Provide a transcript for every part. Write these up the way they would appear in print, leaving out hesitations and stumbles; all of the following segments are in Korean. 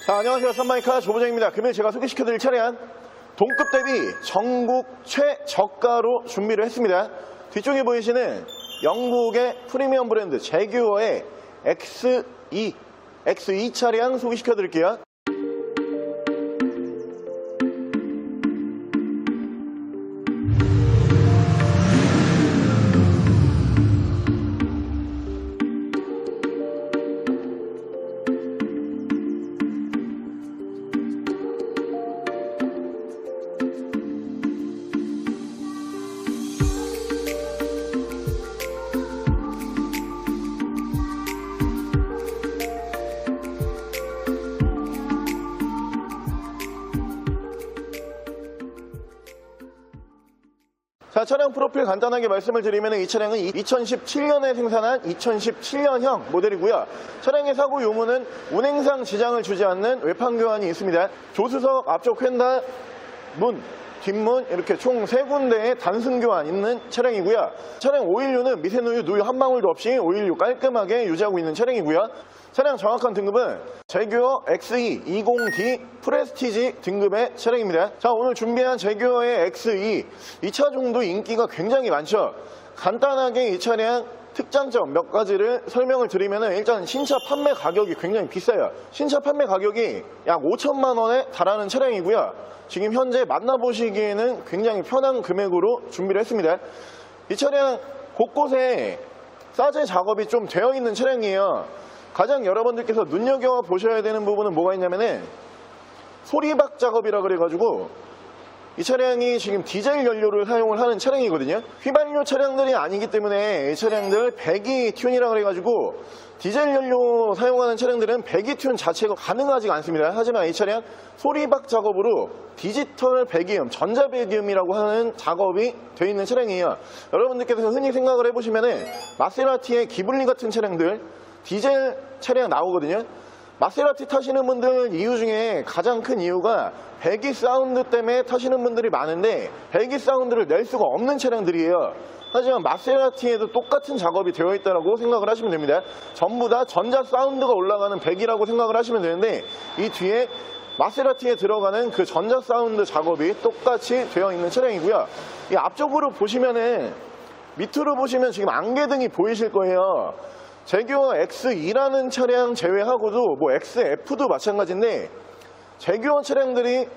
자, 안녕하세요. 썬마이카 조부장입니다. 금일 제가 소개시켜드릴 차량 동급 대비 전국 최저가로 준비를 했습니다. 뒤쪽에 보이시는 영국의 프리미엄 브랜드 제규어의 X2 차량 소개시켜드릴게요. 자, 차량 프로필 간단하게 말씀을 드리면 이 차량은 2017년에 생산한 2017년형 모델이고요. 차량의 사고 요문은 운행상 지장을 주지 않는 외판 교환이 있습니다. 조수석, 앞쪽 휀다, 문, 뒷문 이렇게 총 3군데의 단순 교환 있는 차량이고요. 차량 오일류는 미세누유, 누유 한 방울도 없이 오일류 깔끔하게 유지하고 있는 차량이고요. 차량 정확한 등급은 제규어 X2 20D 프레스티지 등급의 차량입니다. 자, 오늘 준비한 제규어의 X2 이 차종도 인기가 굉장히 많죠. 간단하게 이 차량 특장점 몇 가지를 설명을 드리면 일단 신차 판매 가격이 굉장히 비싸요. 신차 판매 가격이 약 5천만 원에 달하는 차량이고요. 지금 현재 만나보시기에는 굉장히 편한 금액으로 준비를 했습니다. 이 차량 곳곳에 사제 작업이 좀 되어 있는 차량이에요. 가장 여러분들께서 눈여겨보셔야 되는 부분은 뭐가 있냐면은 소리박 작업이라 그래가지고 이 차량이 지금 디젤 연료를 사용을 하는 차량이거든요. 휘발유 차량들이 아니기 때문에 이 차량들 배기 튠이라 그래가지고 디젤 연료 사용하는 차량들은 배기 튠 자체가 가능하지 않습니다. 하지만 이 차량 소리박 작업으로 디지털 배기음, 전자 배기음이라고 하는 작업이 되어 있는 차량이에요. 여러분들께서 흔히 생각을 해보시면은 마세라티의 기블리 같은 차량들 디젤 차량 나오거든요. 마세라티 타시는 분들 이유 중에 가장 큰 이유가 배기 사운드 때문에 타시는 분들이 많은데 배기 사운드를 낼 수가 없는 차량들이에요. 하지만 마세라티에도 똑같은 작업이 되어 있다고 생각을 하시면 됩니다. 전부 다 전자 사운드가 올라가는 배기라고 생각을 하시면 되는데 이 뒤에 마세라티에 들어가는 그 전자 사운드 작업이 똑같이 되어 있는 차량이고요. 이 앞쪽으로 보시면은 밑으로 보시면 지금 안개등이 보이실 거예요. 제규어 X2라는 차량 제외하고도 뭐 XF도 마찬가지인데 제규어 차량들이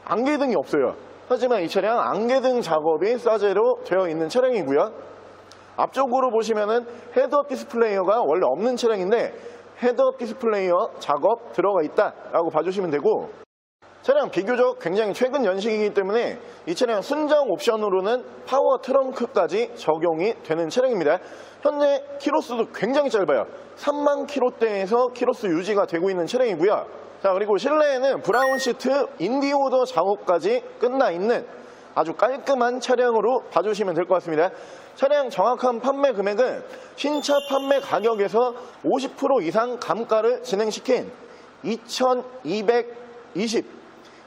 안개등이 없어요. 하지만 이 차량 안개등 작업이 사제로 되어 있는 차량이고요. 앞쪽으로 보시면은 헤드업 디스플레이어가 원래 없는 차량인데 헤드업 디스플레이어 작업 들어가 있다라고 봐주시면 되고, 차량 비교적 굉장히 최근 연식이기 때문에 이 차량 순정 옵션으로는 파워 트렁크까지 적용이 되는 차량입니다. 현재 키로수도 굉장히 짧아요. 3만 킬로대에서 키로수 유지가 되고 있는 차량이고요. 자, 그리고 실내에는 브라운 시트, 인디오더 작업까지 끝나 있는 아주 깔끔한 차량으로 봐주시면 될 것 같습니다. 차량 정확한 판매 금액은 신차 판매 가격에서 50% 이상 감가를 진행시킨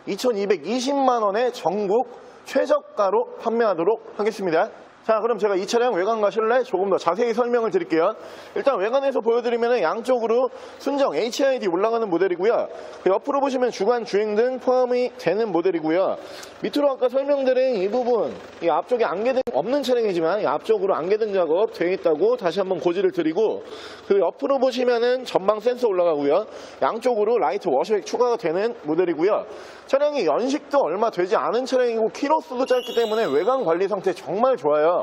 2220만 원의 전국 최저가로 판매하도록 하겠습니다. 자, 그럼 제가 이 차량 외관과 실내 조금 더 자세히 설명을 드릴게요. 일단 외관에서 보여드리면 양쪽으로 순정 HID 올라가는 모델이고요. 그 옆으로 보시면 주간 주행등 포함이 되는 모델이고요. 밑으로 아까 설명드린 이 부분, 이 앞쪽에 안개등 없는 차량이지만 이 앞쪽으로 안개등 작업 되어 있다고 다시 한번 고지를 드리고, 그 옆으로 보시면은 전방 센서 올라가고요. 양쪽으로 라이트 워셔액 추가가 되는 모델이고요. 차량이 연식도 얼마 되지 않은 차량이고 키로수도 짧기 때문에 외관 관리 상태 정말 좋아요.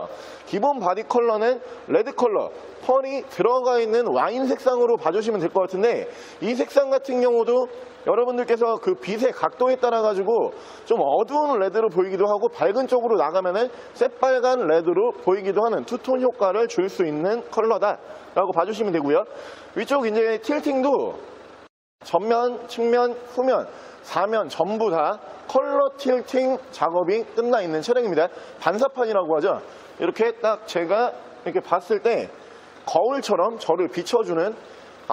기본 바디 컬러는 레드 컬러, 펄이 들어가 있는 와인 색상으로 봐주시면 될 것 같은데, 이 색상 같은 경우도 여러분들께서 그 빛의 각도에 따라 가지고 좀 어두운 레드로 보이기도 하고 밝은 쪽으로 나가면은 새빨간 레드로 보이기도 하는 투톤 효과를 줄 수 있는 컬러다라고 봐주시면 되고요. 위쪽 이제 틸팅도 전면, 측면, 후면 4면 전부 다 컬러 틸팅 작업이 끝나 있는 차량입니다. 반사판이라고 하죠. 이렇게 딱 제가 이렇게 봤을 때 거울처럼 저를 비춰주는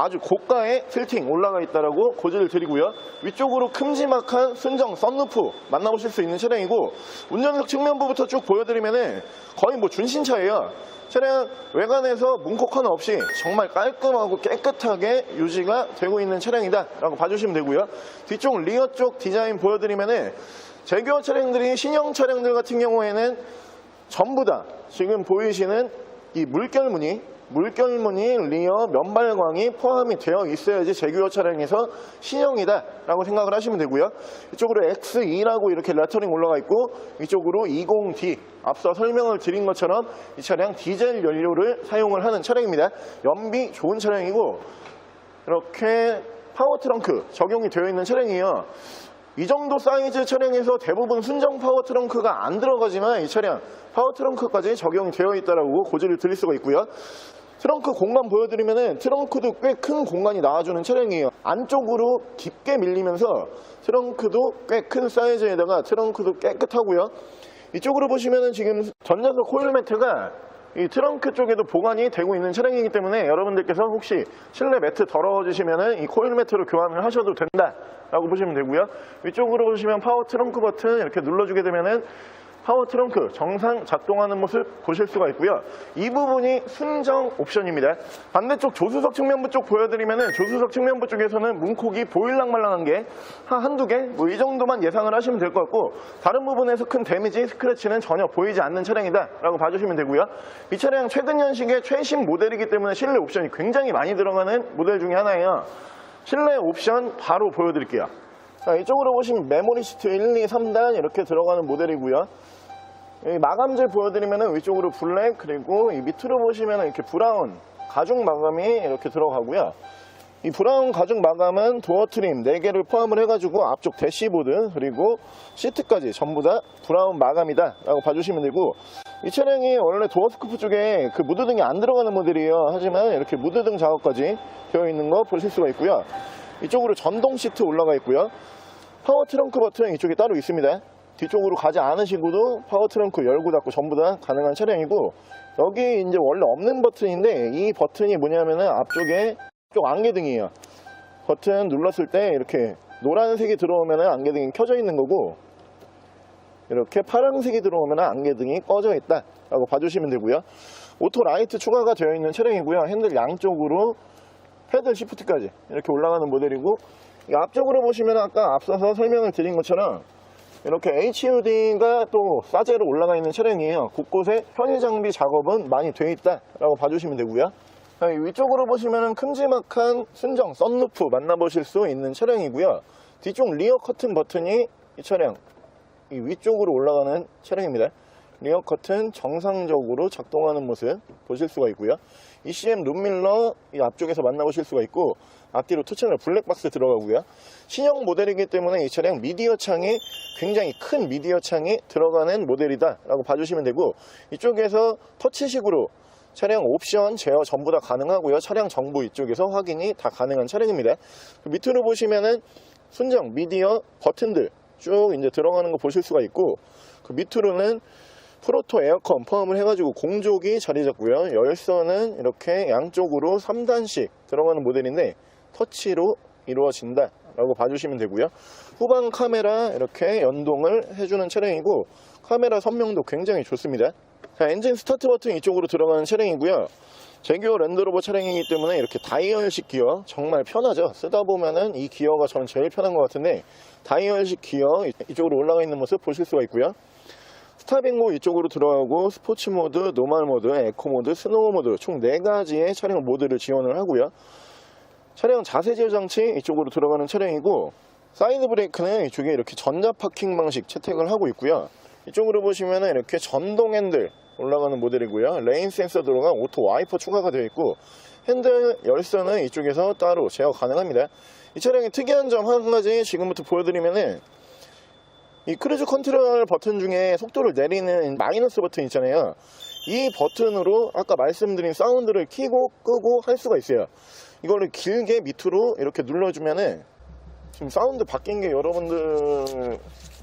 아주 고가의 틸팅 올라가 있다라고 고지를 드리고요. 위쪽으로 큼지막한 순정 썬루프 만나보실 수 있는 차량이고, 운전석 측면부부터 쭉 보여드리면은 거의 뭐 준신차예요. 차량 외관에서 문콕 하나 없이 정말 깔끔하고 깨끗하게 유지가 되고 있는 차량이다 라고 봐주시면 되고요. 뒤쪽 리어 쪽 디자인 보여드리면은 제규어 차량들이 신형 차량들 같은 경우에는 전부 다 지금 보이시는 이 물결무늬 리어 면발광이 포함이 되어 있어야지 제규어 차량에서 신형이다 라고 생각을 하시면 되고요. 이쪽으로 X2라고 이렇게 레터링 올라가 있고, 이쪽으로 20D 앞서 설명을 드린 것처럼 이 차량 디젤 연료를 사용을 하는 차량입니다. 연비 좋은 차량이고 이렇게 파워 트렁크 적용이 되어 있는 차량이에요. 이 정도 사이즈 차량에서 대부분 순정 파워 트렁크가 안 들어가지만 이 차량 파워 트렁크까지 적용이 되어 있다라고 고지를 드릴 수가 있고요. 트렁크 공간 보여드리면은 트렁크도 꽤 큰 공간이 나와주는 차량이에요. 안쪽으로 깊게 밀리면서 트렁크도 꽤 큰 사이즈에다가 트렁크도 깨끗하고요. 이쪽으로 보시면은 지금 전자석 코일 매트가 이 트렁크 쪽에도 보관이 되고 있는 차량이기 때문에 여러분들께서 혹시 실내 매트 더러워지시면은 이 코일 매트로 교환을 하셔도 된다 라고 보시면 되고요. 위쪽으로 보시면 파워 트렁크 버튼 이렇게 눌러주게 되면은 파워 트렁크 정상 작동하는 모습 보실 수가 있고요. 이 부분이 순정 옵션입니다. 반대쪽 조수석 측면부 쪽 보여드리면은 조수석 측면부 쪽에서는 문콕이 보일랑말랑한 게 한두 개 뭐 이 정도만 예상을 하시면 될 것 같고, 다른 부분에서 큰 데미지, 스크래치는 전혀 보이지 않는 차량이다 라고 봐주시면 되고요. 이 차량 최근 연식의 최신 모델이기 때문에 실내 옵션이 굉장히 많이 들어가는 모델 중에 하나예요. 실내 옵션 바로 보여드릴게요. 자, 이쪽으로 보시면 메모리 시트 1, 2, 3단 이렇게 들어가는 모델이고요. 여기 마감재 보여드리면 위쪽으로 블랙, 그리고 이 밑으로 보시면 이렇게 브라운 가죽 마감이 이렇게 들어가고요. 이 브라운 가죽 마감은 도어 트림 4개를 포함을 해가지고 앞쪽 대시보드 그리고 시트까지 전부 다 브라운 마감이다 라고 봐주시면 되고, 이 차량이 원래 도어 스쿠프 쪽에 그 무드등이 안 들어가는 모델이에요. 하지만 이렇게 무드등 작업까지 되어 있는 거 보실 수가 있고요. 이쪽으로 전동 시트 올라가 있고요. 파워 트렁크 버튼 이쪽에 따로 있습니다. 뒤쪽으로 가지 않으시고도 파워 트렁크 열고 닫고 전부 다 가능한 차량이고, 여기 이제 원래 없는 버튼인데 이 버튼이 뭐냐면은 앞쪽에 쪽 안개등이에요. 버튼 눌렀을 때 이렇게 노란색이 들어오면은 안개등이 켜져 있는 거고, 이렇게 파란색이 들어오면은 안개등이 꺼져 있다 라고 봐주시면 되고요. 오토 라이트 추가가 되어 있는 차량이고요. 핸들 양쪽으로 패들 시프트까지 이렇게 올라가는 모델이고, 앞쪽으로 보시면 아까 앞서서 설명을 드린 것처럼 이렇게 HUD가 또 싸제로 올라가 있는 차량이에요. 곳곳에 편의 장비 작업은 많이 되어 있다 라고 봐주시면 되고요. 위쪽으로 보시면 큼지막한 순정 썬루프 만나보실 수 있는 차량이고요. 뒤쪽 리어 커튼 버튼이 이 차량 이 위쪽으로 올라가는 차량입니다. 리어 커튼 정상적으로 작동하는 모습 보실 수가 있고요. ECM 룸밀러 이 앞쪽에서 만나보실 수가 있고, 앞뒤로 투채널 블랙박스 들어가고요. 신형 모델이기 때문에 이 차량 미디어 창이 굉장히 큰 미디어 창이 들어가는 모델이다 라고 봐주시면 되고, 이쪽에서 터치식으로 차량 옵션 제어 전부 다 가능하고요. 차량 정보 이쪽에서 확인이 다 가능한 차량입니다. 밑으로 보시면은 순정 미디어 버튼들 쭉 이제 들어가는 거 보실 수가 있고, 그 밑으로는 프로토 에어컨 포함을 해가지고 공조기 자리 잡고요. 열선은 이렇게 양쪽으로 3단씩 들어가는 모델인데 터치로 이루어진다 라고 봐주시면 되고요. 후방 카메라 이렇게 연동을 해주는 차량이고, 카메라 선명도 굉장히 좋습니다. 자, 엔진 스타트 버튼 이쪽으로 들어가는 차량이고요. 제규어 랜드로버 차량이기 때문에 이렇게 다이얼식 기어 정말 편하죠. 쓰다 보면은 이 기어가 저는 제일 편한 것 같은데, 다이얼식 기어 이쪽으로 올라가 있는 모습 보실 수가 있고요. 스탑앤고 이쪽으로 들어가고, 스포츠 모드, 노멀 모드, 에코 모드, 스노우 모드 총 4가지의 차량 모드를 지원을 하고요. 차량 자세 제어 장치 이쪽으로 들어가는 차량이고, 사이드 브레이크는 이쪽에 이렇게 전자 파킹 방식 채택을 하고 있고요. 이쪽으로 보시면 이렇게 전동 핸들 올라가는 모델이고요. 레인 센서 들어간 오토 와이퍼 추가가 되어 있고, 핸들 열선은 이쪽에서 따로 제어 가능합니다. 이 차량의 특이한 점 한 가지 지금부터 보여드리면은, 이 크루즈 컨트롤 버튼 중에 속도를 내리는 마이너스 버튼 있잖아요. 이 버튼으로 아까 말씀드린 사운드를 켜고 끄고 할 수가 있어요. 이거를 길게 밑으로 이렇게 눌러주면은, 지금 사운드 바뀐 게 여러분들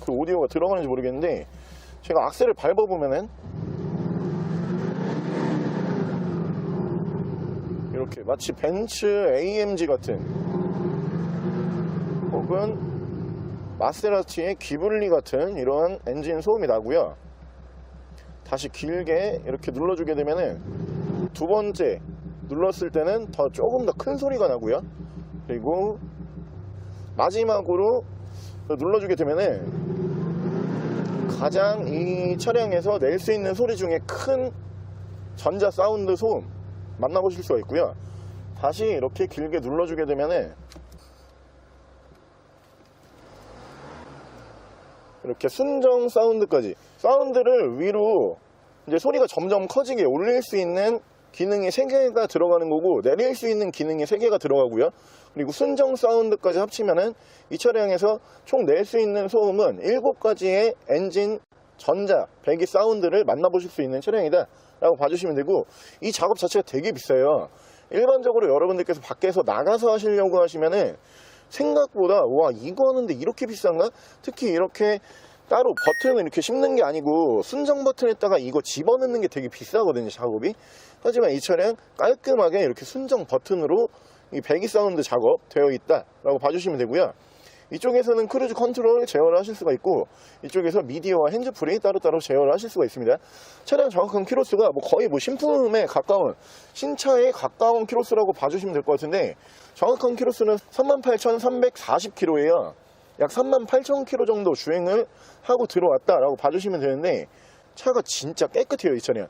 그 오디오가 들어가는지 모르겠는데, 제가 악셀을 밟아보면은 이렇게 마치 벤츠 AMG 같은, 혹은 마세라티의 기블리 같은 이러한 엔진 소음이 나고요. 다시 길게 이렇게 눌러주게 되면은 두 번째 눌렀을 때는 조금 더 큰 소리가 나고요. 그리고 마지막으로 눌러주게 되면은 가장 이 차량에서 낼 수 있는 소리 중에 큰 전자 사운드 소음 만나보실 수가 있고요. 다시 이렇게 길게 눌러주게 되면은 이렇게 순정 사운드까지, 사운드를 위로 이제 소리가 점점 커지게 올릴 수 있는 기능이 3개가 들어가는 거고, 내릴 수 있는 기능이 3개가 들어가고요. 그리고 순정 사운드까지 합치면은 이 차량에서 총 낼 수 있는 소음은 7가지의 엔진 전자 배기 사운드를 만나보실 수 있는 차량이다 라고 봐주시면 되고, 이 작업 자체가 되게 비싸요. 일반적으로 여러분들께서 밖에서 나가서 하시려고 하시면은 생각보다 와, 이거 하는데 이렇게 비싼가? 특히 이렇게 따로 버튼을 이렇게 씹는 게 아니고 순정 버튼에다가 이거 집어넣는 게 되게 비싸거든요, 작업이. 하지만 이 차량 깔끔하게 이렇게 순정 버튼으로 이 배기 사운드 작업 되어 있다 라고 봐주시면 되고요. 이쪽에서는 크루즈 컨트롤 제어를 하실 수가 있고, 이쪽에서 미디어와 핸즈프리 따로따로 제어를 하실 수가 있습니다. 차량 정확한 키로수가 거의 신품에 가까운, 신차에 가까운 키로수라고 봐주시면 될 것 같은데, 정확한 키로수는 38,340km예요. 약 38,000km 정도 주행을 하고 들어왔다라고 봐주시면 되는데, 차가 진짜 깨끗해요, 이 차량.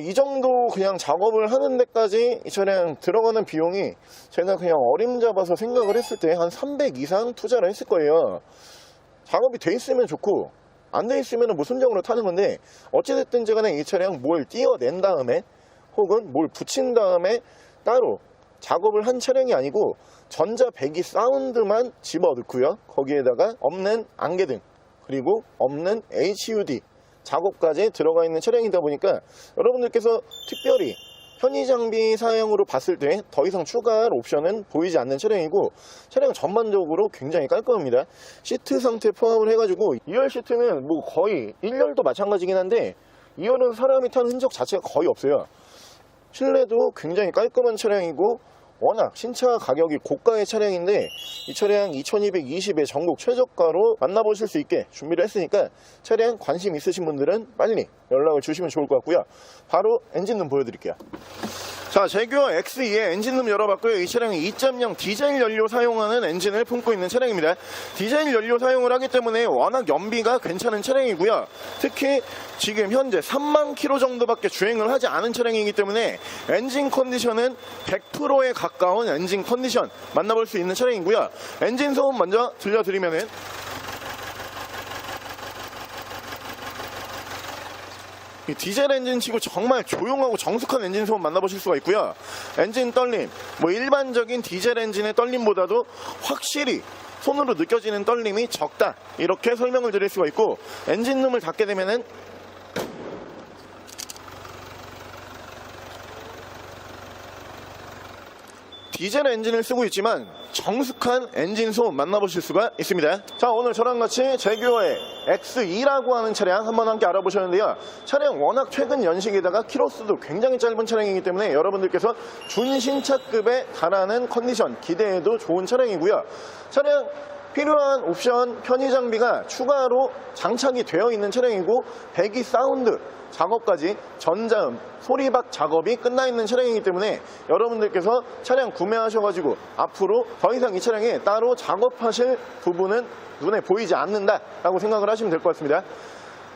이 정도 그냥 작업을 하는 데까지 이 차량 들어가는 비용이 제가 그냥 어림잡아서 생각을 했을 때 한 300 이상 투자를 했을 거예요. 작업이 돼 있으면 좋고 안 돼 있으면 순정으로 타는 건데, 어찌됐든 간에 이 차량 뭘 띄어낸 다음에 혹은 뭘 붙인 다음에 따로 작업을 한 차량이 아니고 전자 배기 사운드만 집어넣고요. 거기에다가 없는 안개등 그리고 없는 HUD 작업까지 들어가 있는 차량이다 보니까 여러분들께서 특별히 편의 장비 사양으로 봤을 때 더 이상 추가할 옵션은 보이지 않는 차량이고, 차량 전반적으로 굉장히 깔끔합니다. 시트 상태 포함을 해가지고 2열 시트는 거의 1열도 마찬가지긴 한데 2열은 사람이 탄 흔적 자체가 거의 없어요. 실내도 굉장히 깔끔한 차량이고, 워낙 신차 가격이 고가의 차량인데 이 차량 2220의 전국 최저가로 만나보실 수 있게 준비를 했으니까 차량 관심 있으신 분들은 빨리 연락을 주시면 좋을 것 같고요. 바로 엔진룸 보여드릴게요. 자, 제규어 X2의 엔진룸 열어봤고요. 이 차량은 2.0 디젤 연료 사용하는 엔진을 품고 있는 차량입니다. 디젤 연료 사용을 하기 때문에 워낙 연비가 괜찮은 차량이고요. 특히 지금 현재 3만 킬로 정도밖에 주행을 하지 않은 차량이기 때문에 엔진 컨디션은 100%에 가까운 엔진 컨디션 만나볼 수 있는 차량이고요. 엔진 소음 먼저 들려드리면은 이 디젤 엔진 치고 정말 조용하고 정숙한 엔진 소음 만나보실 수가 있고요. 엔진 떨림, 일반적인 디젤 엔진의 떨림보다도 확실히 손으로 느껴지는 떨림이 적다, 이렇게 설명을 드릴 수가 있고, 엔진룸을 닫게 되면은 디젤 엔진을 쓰고 있지만 정숙한 엔진 소음 만나보실 수가 있습니다. 자, 오늘 저랑 같이 제규어의 X2라고 하는 차량 한번 함께 알아보셨는데요. 차량 워낙 최근 연식에다가 키로수도 굉장히 짧은 차량이기 때문에 여러분들께서 준신차급에 달하는 컨디션 기대해도 좋은 차량이고요. 차량 필요한 옵션 편의 장비가 추가로 장착이 되어 있는 차량이고, 배기 사운드 작업까지 전자음, 소리박 작업이 끝나 있는 차량이기 때문에 여러분들께서 차량 구매하셔가지고 앞으로 더 이상 이 차량에 따로 작업하실 부분은 눈에 보이지 않는다 라고 생각을 하시면 될 것 같습니다.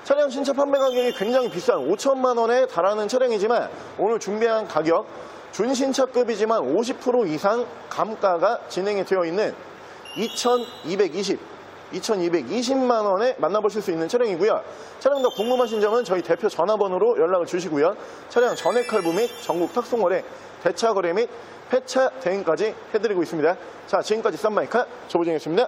차량 신차 판매 가격이 굉장히 비싼 5천만 원에 달하는 차량이지만, 오늘 준비한 가격 준신차급이지만 50% 이상 감가가 진행이 되어 있는 2220만 원에 만나보실 수 있는 차량이고요. 차량 더 궁금하신 점은 저희 대표 전화번호로 연락을 주시고요. 차량 전액 할부 및 전국 탁송거래, 대차 거래 및 폐차 대행까지 해드리고 있습니다. 자, 지금까지 썬마이카 조보정이었습니다.